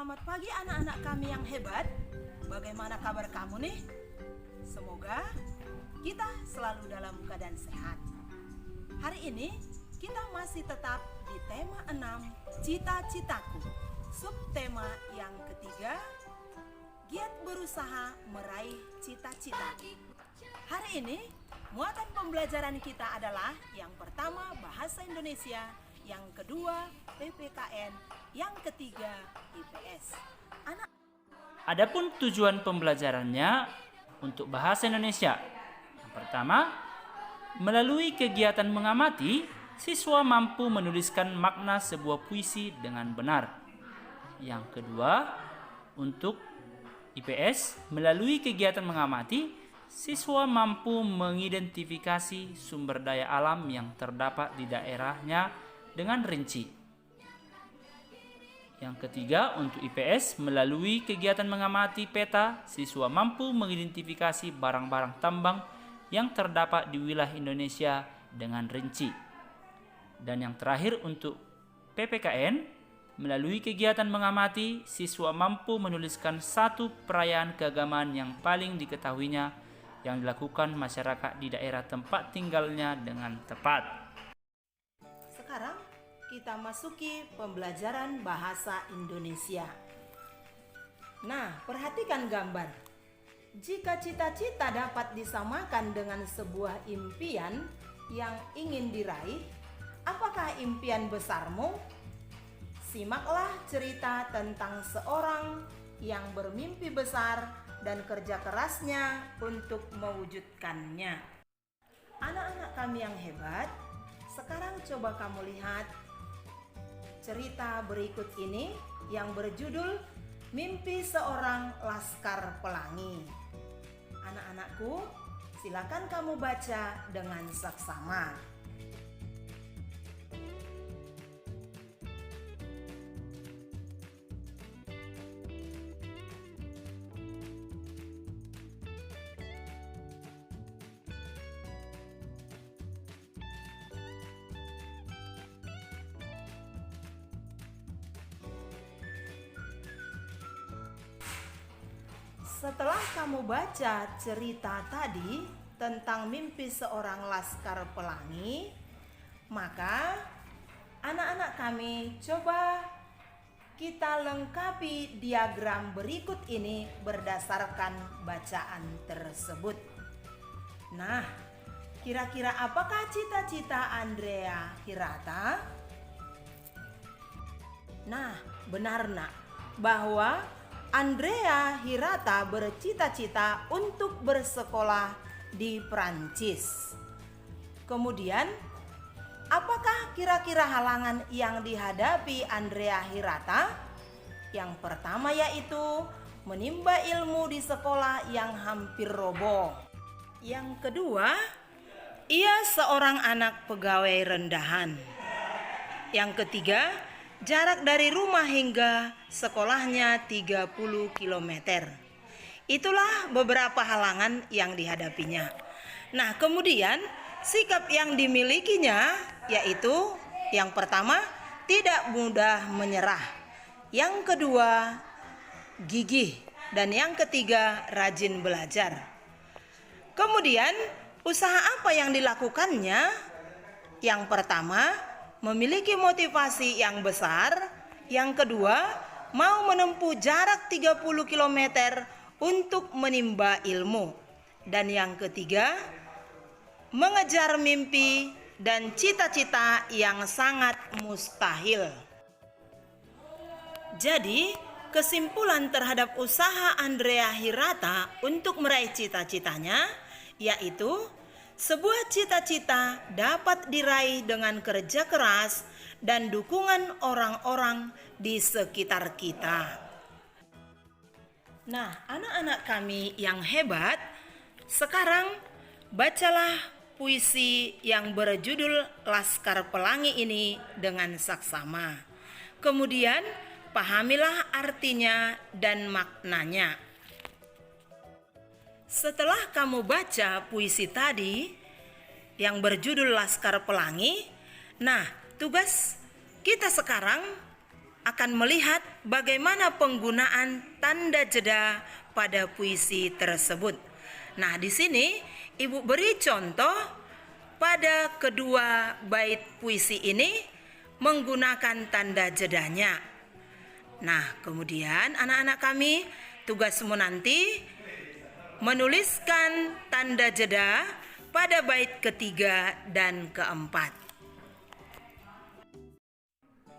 Selamat pagi anak-anak kami yang hebat. Bagaimana kabar kamu nih? Semoga kita selalu dalam keadaan sehat. Hari ini kita masih tetap di tema 6, cita-citaku. Subtema yang ketiga, giat berusaha meraih cita-cita. Hari ini muatan pembelajaran kita adalah yang pertama bahasa Indonesia, yang kedua PPKN, yang ketiga IPS. Adapun tujuan pembelajarannya untuk bahasa Indonesia. Yang pertama, melalui kegiatan mengamati, siswa mampu menuliskan makna sebuah puisi dengan benar. Yang kedua, untuk IPS, melalui kegiatan mengamati, siswa mampu mengidentifikasi sumber daya alam yang terdapat di daerahnya dengan rinci. Yang ketiga, untuk IPS, melalui kegiatan mengamati peta, siswa mampu mengidentifikasi barang-barang tambang yang terdapat di wilayah Indonesia dengan rinci. Dan yang terakhir, untuk PPKN, melalui kegiatan mengamati, siswa mampu menuliskan satu perayaan keagamaan yang paling diketahuinya yang dilakukan masyarakat di daerah tempat tinggalnya dengan tepat. Sekarang kita masuki pembelajaran bahasa Indonesia. Nah, perhatikan gambar. Jika cita-cita dapat disamakan dengan sebuah impian yang ingin diraih, apakah impian besarmu? Simaklah cerita tentang seorang yang bermimpi besar dan kerja kerasnya untuk mewujudkannya. Anak-anak kami yang hebat, sekarang coba kamu lihat cerita berikut ini yang berjudul Mimpi Seorang Laskar Pelangi. Anak-anakku, silakan kamu baca dengan saksama. Setelah kamu baca cerita tadi tentang mimpi seorang laskar pelangi, maka anak-anak kami coba kita lengkapi diagram berikut ini berdasarkan bacaan tersebut. Nah, kira-kira apakah cita-cita Andrea Hirata? Nah, benar nak, bahwa Andrea Hirata bercita-cita untuk bersekolah di Prancis. Kemudian, apakah kira-kira halangan yang dihadapi Andrea Hirata? Yang pertama yaitu menimba ilmu di sekolah yang hampir roboh. Yang kedua, ia seorang anak pegawai rendahan. Yang ketiga, jarak dari rumah hingga sekolahnya 30 km. Itulah beberapa halangan yang dihadapinya. Nah, kemudian sikap yang dimilikinya yaitu yang pertama, tidak mudah menyerah. Yang kedua, gigih. Dan yang ketiga, rajin belajar. Kemudian, usaha apa yang dilakukannya? Yang pertama, memiliki motivasi yang besar. Yang kedua, mau menempuh jarak 30 km untuk menimba ilmu. Dan yang ketiga, mengejar mimpi dan cita-cita yang sangat mustahil. Jadi, kesimpulan terhadap usaha Andrea Hirata untuk meraih cita-citanya yaitu sebuah cita-cita dapat diraih dengan kerja keras dan dukungan orang-orang di sekitar kita. Nah, anak-anak kami yang hebat, sekarang bacalah puisi yang berjudul Laskar Pelangi ini dengan saksama. Kemudian, pahamilah artinya dan maknanya. Setelah kamu baca puisi tadi yang berjudul Laskar Pelangi, nah tugas kita sekarang akan melihat bagaimana penggunaan tanda jeda pada puisi tersebut. Nah, di sini Ibu beri contoh pada kedua bait puisi ini menggunakan tanda jedanya. Nah, kemudian anak-anak kami, tugasmu nanti menuliskan tanda jeda pada bait ketiga dan keempat.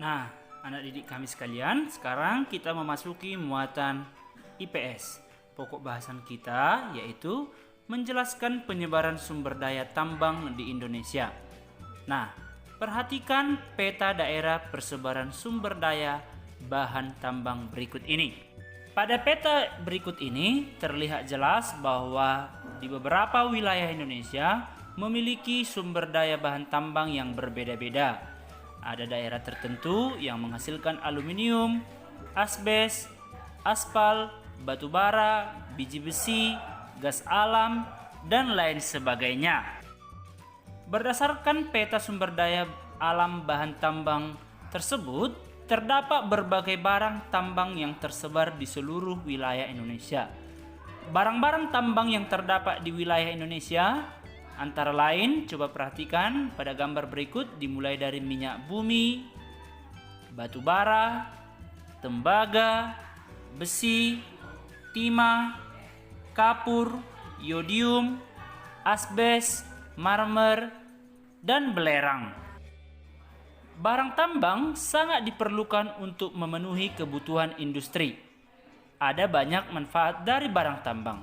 Nah, anak didik kami sekalian, sekarang kita memasuki muatan IPS. Pokok bahasan kita yaitu menjelaskan penyebaran sumber daya tambang di Indonesia. Nah, perhatikan peta daerah persebaran sumber daya bahan tambang berikut ini. Pada peta berikut ini terlihat jelas bahwa di beberapa wilayah Indonesia memiliki sumber daya bahan tambang yang berbeda-beda. Ada daerah tertentu yang menghasilkan aluminium, asbes, aspal, batu bara, biji besi, gas alam, dan lain sebagainya. Berdasarkan peta sumber daya alam bahan tambang tersebut, terdapat berbagai barang tambang yang tersebar di seluruh wilayah Indonesia. Barang-barang tambang yang terdapat di wilayah Indonesia antara lain, coba perhatikan pada gambar berikut, dimulai dari minyak bumi, batu bara, tembaga, besi, timah, kapur, yodium, asbes, marmer, dan belerang. Barang tambang sangat diperlukan untuk memenuhi kebutuhan industri. Ada banyak manfaat dari barang tambang.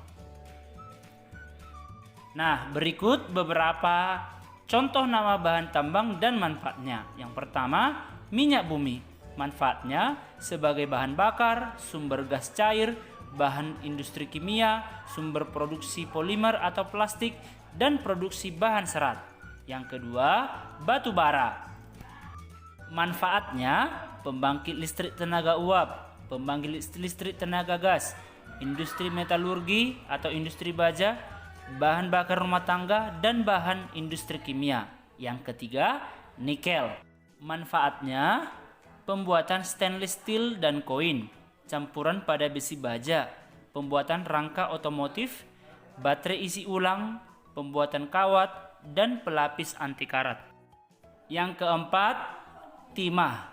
Nah, berikut beberapa contoh nama bahan tambang dan manfaatnya. Yang pertama, minyak bumi. Manfaatnya sebagai bahan bakar, sumber gas cair, bahan industri kimia, sumber produksi polimer atau plastik, dan produksi bahan serat. Yang kedua, batu bara. Manfaatnya pembangkit listrik tenaga uap, pembangkit listrik tenaga gas, industri metalurgi atau industri baja, bahan bakar rumah tangga, dan bahan industri kimia. Yang ketiga, nikel. Manfaatnya pembuatan stainless steel dan koin, campuran pada besi baja, pembuatan rangka otomotif, baterai isi ulang, pembuatan kawat, dan pelapis anti karat. Yang keempat, timah.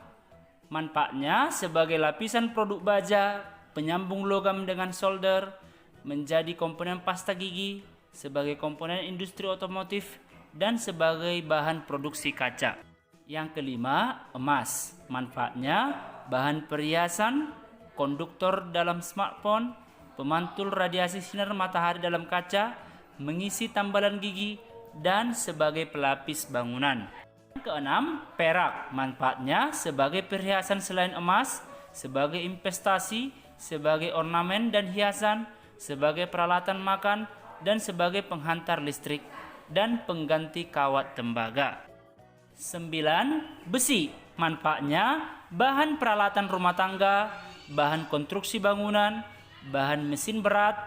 Manfaatnya sebagai lapisan produk baja, penyambung logam dengan solder, menjadi komponen pasta gigi, sebagai komponen industri otomotif, dan sebagai bahan produksi kaca. Yang kelima, emas. Manfaatnya bahan perhiasan, konduktor dalam smartphone, pemantul radiasi sinar matahari dalam kaca, mengisi tambalan gigi, dan sebagai pelapis bangunan. Yang keenam, perak. Manfaatnya sebagai perhiasan selain emas, sebagai investasi, sebagai ornamen dan hiasan, sebagai peralatan makan, dan sebagai penghantar listrik dan pengganti kawat tembaga. 9. Besi. Manfaatnya bahan peralatan rumah tangga, bahan konstruksi bangunan, bahan mesin berat,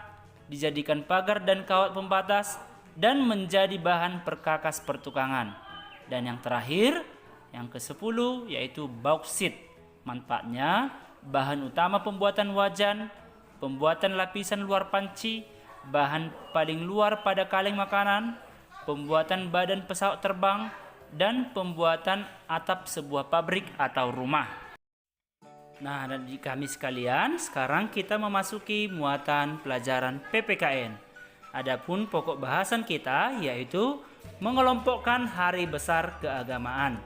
dijadikan pagar dan kawat pembatas, dan menjadi bahan perkakas pertukangan. Dan yang terakhir, yang ke-10 yaitu bauksit. Manfaatnya bahan utama pembuatan wajan, pembuatan lapisan luar panci, bahan paling luar pada kaleng makanan, pembuatan badan pesawat terbang, dan pembuatan atap sebuah pabrik atau rumah. Nah, dan di kami sekalian, sekarang kita memasuki muatan pelajaran PPKN. Adapun pokok bahasan kita yaitu mengelompokkan hari besar keagamaan.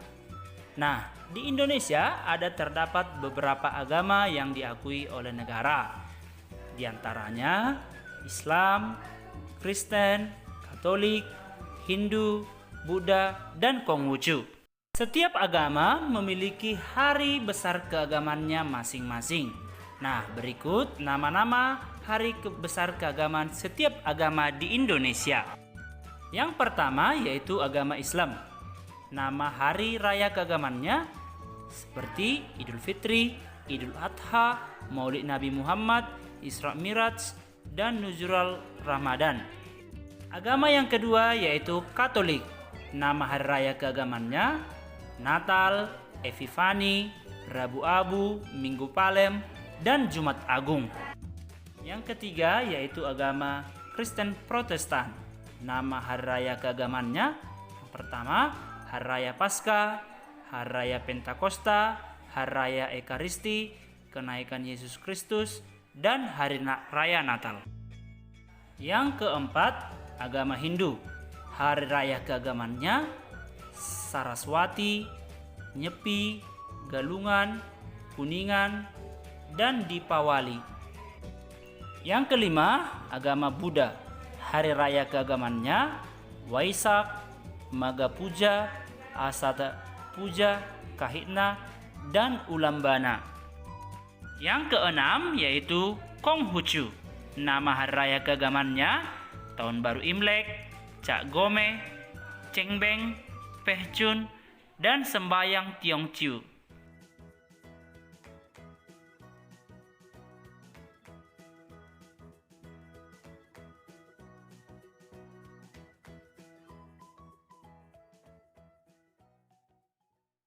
Nah, di Indonesia ada terdapat beberapa agama yang diakui oleh negara. Di antaranya Islam, Kristen, Katolik, Hindu, Buddha, dan Konghucu. Setiap agama memiliki hari besar keagamaannya masing-masing. Nah, berikut nama-nama hari besar keagamaan setiap agama di Indonesia. Yang pertama yaitu agama Islam. Nama hari raya keagamaannya seperti Idul Fitri, Idul Adha, Maulid Nabi Muhammad, Isra Miraj, dan Nuzul Ramadan. Agama yang kedua yaitu Katolik. Nama hari raya keagamaannya Natal, Epifani, Rabu Abu, Minggu Palem, dan Jumat Agung. Yang ketiga yaitu agama Kristen Protestan. Nama hari raya keagamannya yang pertama Hari Raya Paskah, Hari Raya Pentakosta, Hari Raya Ekaristi, Kenaikan Yesus Kristus, dan Hari Raya Natal. Yang keempat, agama Hindu. Hari raya keagamannya Saraswati, Nyepi, Galungan, Kuningan, dan Dipawali. Yang kelima, agama Buddha. Hari raya keagamannya Waisak, Maga Puja, Asata Puja, Kahitna, dan Ulambana. Yang keenam yaitu Konghucu. Nama hari raya keagamannya Tahun Baru Imlek, Cak Gome, Cengbeng, Pehchun, dan Sembayang Tiongchiu.